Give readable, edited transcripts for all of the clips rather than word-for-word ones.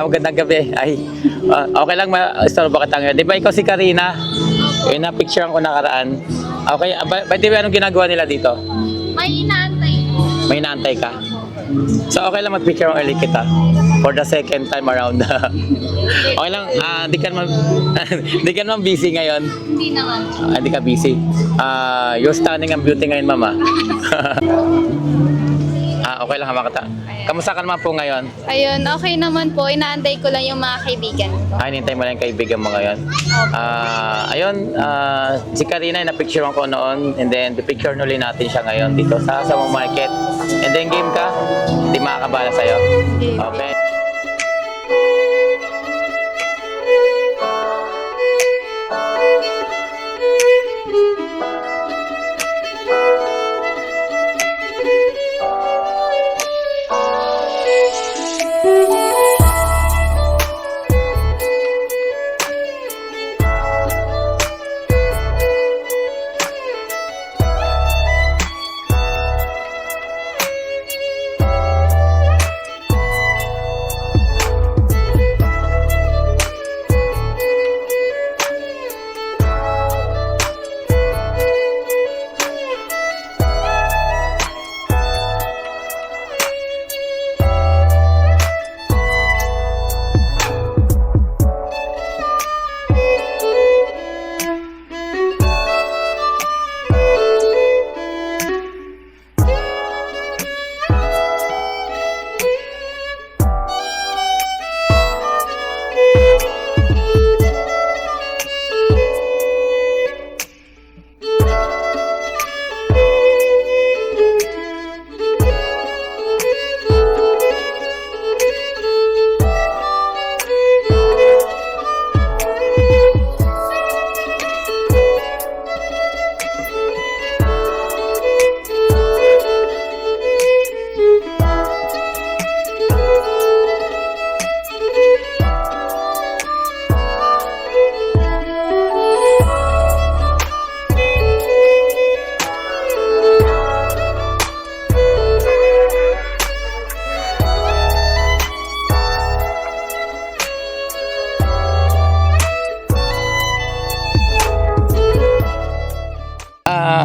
magandang gabi. Ay, okay lang ma-store ba kita ngayon? Di ba ikaw si Karina? Yun na, picture ko nakaraan. Okay, ba di ba anong ginagawa nila dito? May inaantay po. May inaantay ka? So okay lang mag-picture ulit kita for the second time around. Okay lang, di ka naman, di ka naman busy ngayon. Hindi naman. Hindi ka busy. You're stunning and beauty ngayon, mama. Okay lang, hamakata. Kamusta ka naman po ngayon? Ayun, okay naman po. Inaantay ko lang yung mga kaibigan ko. Hinintay mo lang yung kaibigan mo ngayon. Ayun, si Karina, na-picturean ko noon. And then, pipicture nuli natin siya ngayon dito sa Samong Market. And then, game ka? Hindi makakabala sa'yo? Okay.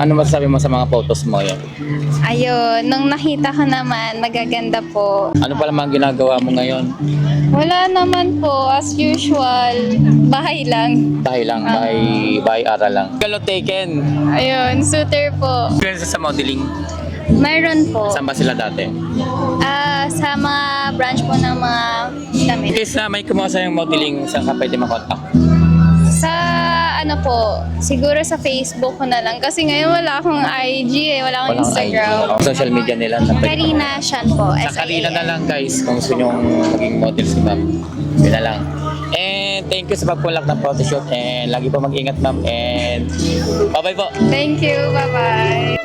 Ano masasabi mo sa mga photos mo yun? Ayun, nung nakita ko naman, magaganda po. Ano pala mga ginagawa mo ngayon? Wala naman po, as usual. Bahay lang. Bahay lang, bahay-aral lang. Kalo taken. Ayun, suitor po. Experience sa modeling. Mayroon po. Saan ba sila dati? Sa mga branch po ng mga damit. In case na may kumuha sa yung modeling, saan ka pwede makontak? Sa ano po, siguro sa Facebook ko na lang. Kasi ngayon wala akong IG wala akong Instagram. IG. Social media nila. Na pwede. Karina Shan po. Sa Karina na lang guys, kung gusto nyo maging model si ma'am. Yun na lang. And thank you sa pagpulak ng photoshoot. And lagi po mag-ingat ma'am. And bye-bye po. Thank you. Bye-bye.